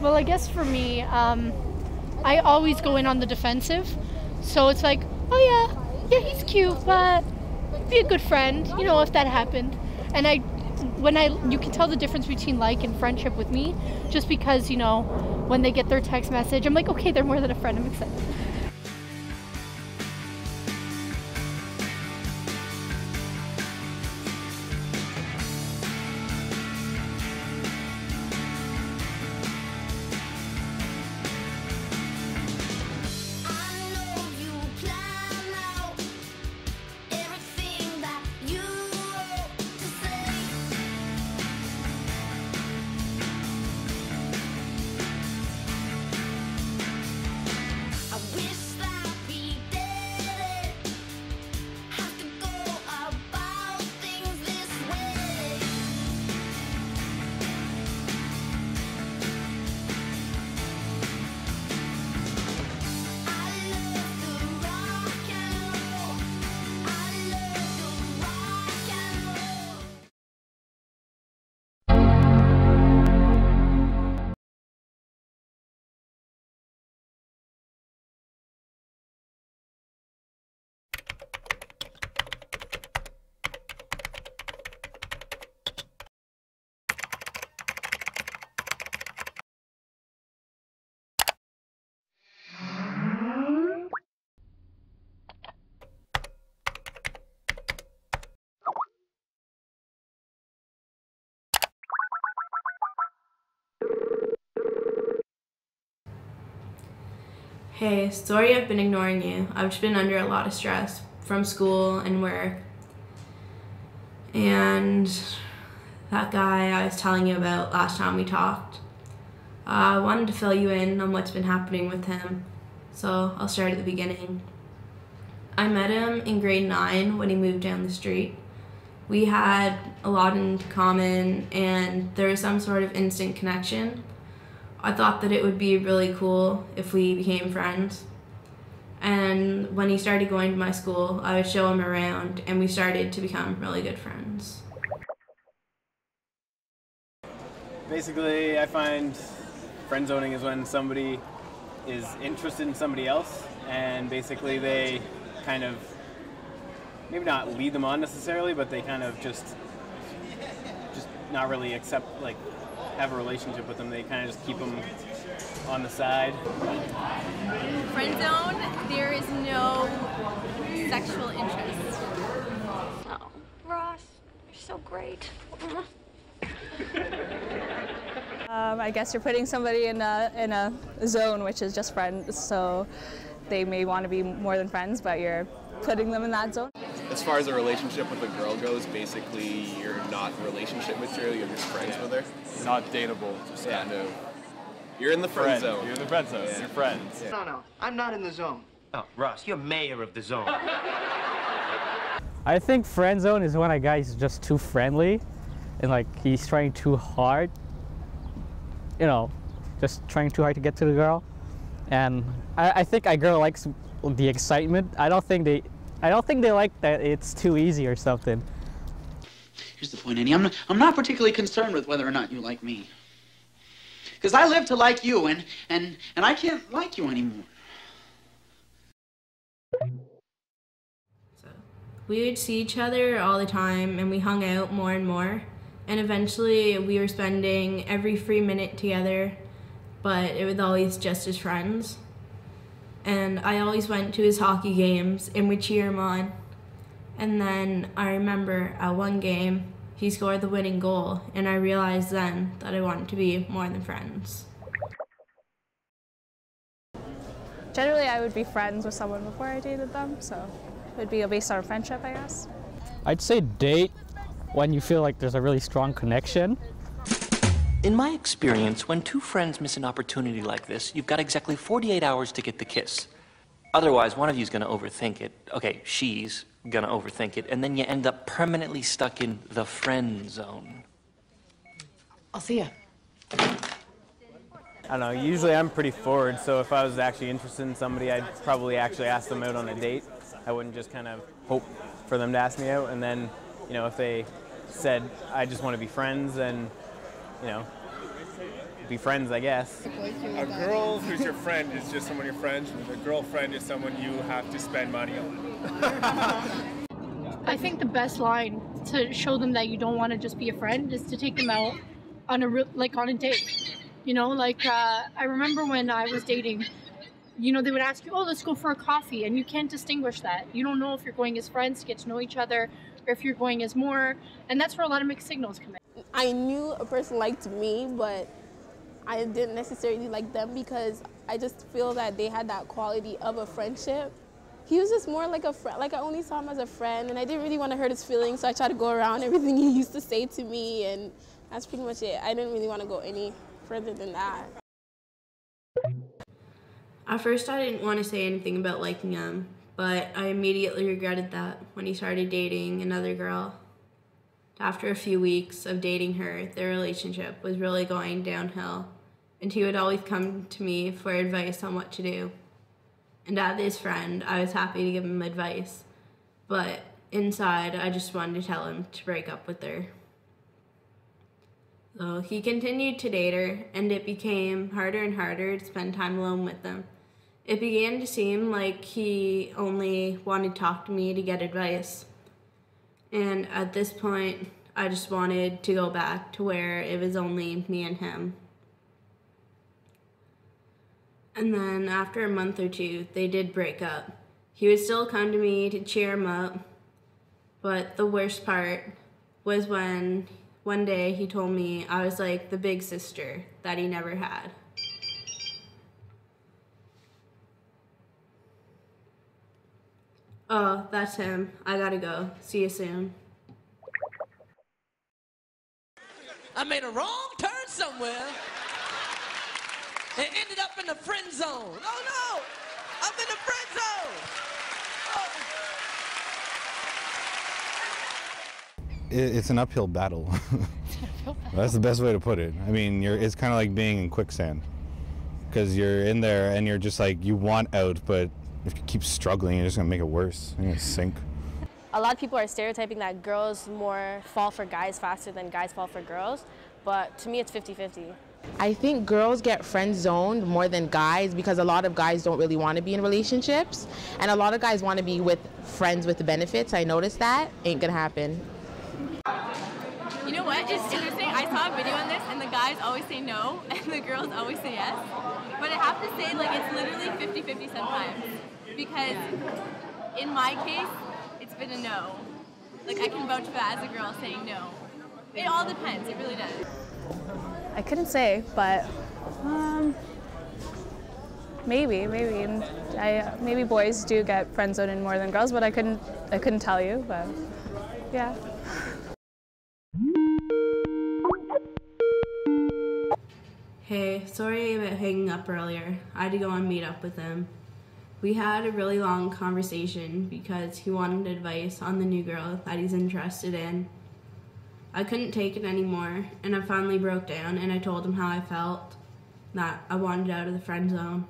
Well, I guess for me, I always go in on the defensive. So it's like, oh yeah, he's cute, but be a good friend, if that happened. And you can tell the difference between like and friendship with me, just because, when they get their text message, I'm like, okay, they're more than a friend, I'm excited. Hey, sorry I've been ignoring you. I've just been under a lot of stress from school and work. And that guy I was telling you about last time we talked, I wanted to fill you in on what's been happening with him. So I'll start at the beginning. I met him in grade 9 when he moved down the street. We had a lot in common and there was some sort of instant connection. I thought that it would be really cool if we became friends. And when he started going to my school, I would show him around and we started to become really good friends. Basically, I find friend zoning is when somebody is interested in somebody else and basically they kind of, maybe not lead them on necessarily, but they kind of just not really accept, like, have a relationship with them. They kind of just keep them on the side. Friend zone, there is no sexual interest. Oh, Ross, you're so great. I guess you're putting somebody in a zone which is just friends, so they may want to be more than friends, but you're putting them in that zone. As far as a relationship with a girl goes, basically you're not relationship material, you're just friends with her. Not dateable, just kind of... You're in the friend zone. You're in the friend zone, you're friends. Yeah. No, I'm not in the zone. Oh, Ross, you're mayor of the zone. I think friend zone is when a guy is just too friendly and like he's trying too hard, just trying too hard to get to the girl. And I think a girl likes the excitement. I don't think they like that it's too easy or something. Here's the point, Annie. I'm not particularly concerned with whether or not you like me. Because I live to like you, and I can't like you anymore. So we would see each other all the time, and we hung out more and more. And eventually, we were spending every free minute together, but it was always just as friends. And I always went to his hockey games and would cheer him on. And then I remember at one game, he scored the winning goal, and I realized then that I wanted to be more than friends. Generally, I would be friends with someone before I dated them, so it would be based on friendship, I guess. I'd say date when you feel like there's a really strong connection. In my experience, when two friends miss an opportunity like this, you've got exactly 48 hours to get the kiss. Otherwise, one of you's gonna overthink it. Okay, she's gonna overthink it, and then you end up permanently stuck in the friend zone. I'll see ya. I don't know, usually I'm pretty forward, so if I was actually interested in somebody, I'd probably actually ask them out on a date. I wouldn't just kind of hope for them to ask me out, and then, if they said, I just want to be friends, then, be friends, I guess. A girl who's your friend is just someone you're friends with. A girlfriend is someone you have to spend money on. I think the best line to show them that you don't want to just be a friend is to take them out on on a date. You know, like I remember when I was dating, you know, they would ask you, oh, let's go for a coffee, and you can't distinguish that. You don't know if you're going as friends to get to know each other, or if you're going as more, and that's where a lot of mixed signals come in. I knew a person liked me, but I didn't necessarily like them because I just feel that they had that quality of a friendship. He was just more like a friend, like I only saw him as a friend, and I didn't really want to hurt his feelings, so I tried to go around everything he used to say to me, and that's pretty much it. I didn't really want to go any further than that. At first, I didn't want to say anything about liking him, but I immediately regretted that when he started dating another girl. After a few weeks of dating her, their relationship was really going downhill, and he would always come to me for advice on what to do. And as his friend, I was happy to give him advice, but inside, I just wanted to tell him to break up with her. So he continued to date her, and it became harder and harder to spend time alone with them. It began to seem like he only wanted to talk to me to get advice. And at this point, I just wanted to go back to where it was only me and him. And then after a month or two, they did break up. He would still come to me to cheer him up, but the worst part was when one day he told me I was like the big sister that he never had. Oh, that's him. I gotta go. See you soon. I made a wrong turn somewhere and ended up in the friend zone. Oh no! I'm in the friend zone! It's an uphill battle. That's the best way to put it. I mean, it's kind of like being in quicksand, because you're in there and you're just like, you want out, but if you keep struggling, you're just gonna make it worse. You're gonna sink. A lot of people are stereotyping that girls more fall for guys faster than guys fall for girls, but to me it's 50-50. I think girls get friend zoned more than guys because a lot of guys don't really want to be in relationships, and a lot of guys want to be with friends with the benefits. I noticed that. Ain't gonna happen. You know what? It's interesting. I saw a video on this, and the guys always say no, and the girls always say yes. But I have to say, like, it's literally 50-50 sometimes. Because in my case, it's been a no. Like, I can vouch for that as a girl saying no. It all depends. It really does. I couldn't say, but maybe. Maybe boys do get friend zoned more than girls, but I couldn't tell you. But yeah. Hey, sorry about hanging up earlier. I had to go and meet up with him. We had a really long conversation because he wanted advice on the new girl that he's interested in. I couldn't take it anymore, and I finally broke down and I told him how I felt, that I wanted out of the friend zone.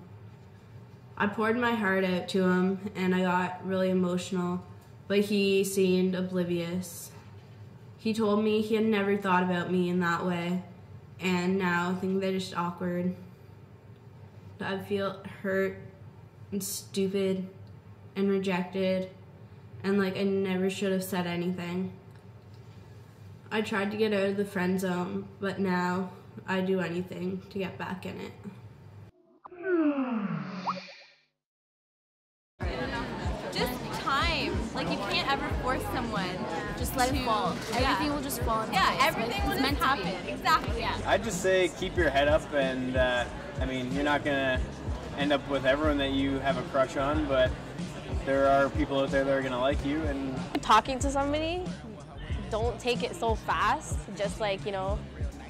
I poured my heart out to him and I got really emotional, but he seemed oblivious. He told me he had never thought about me in that way, and now I think they're just awkward. I feel hurt and stupid and rejected, and like I never should have said anything. I tried to get out of the friend zone, but now I do anything to get back in it. Just time. Like, you can't ever force someone. Just let it fall. Everything will just fall into place. Yeah, everything will just happen. Exactly. Yeah. I'd just say keep your head up, and I mean, you're not gonna end up with everyone that you have a crush on, but there are people out there that are gonna like you. And Talking to somebody, don't take it so fast. Just like, you know,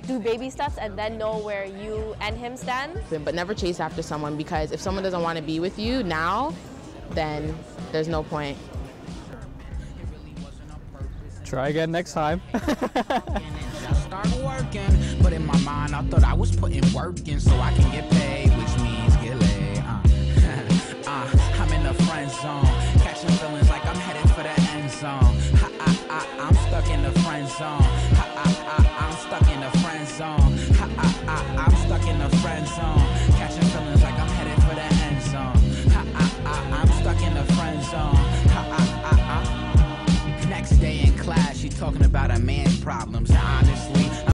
do baby steps and then know where you and him stand. But never chase after someone, because if someone doesn't want to be with you now, then there's no point. Try again next time. Start working, but in my mind I thought I was putting work in so I can get paid, which means get laid. I'm in the friend zone, catching feelings like I'm headed for the end zone. I'm stuck in the friend zone. I'm stuck in the friend zone. I'm stuck she talking about a man's problems. Honest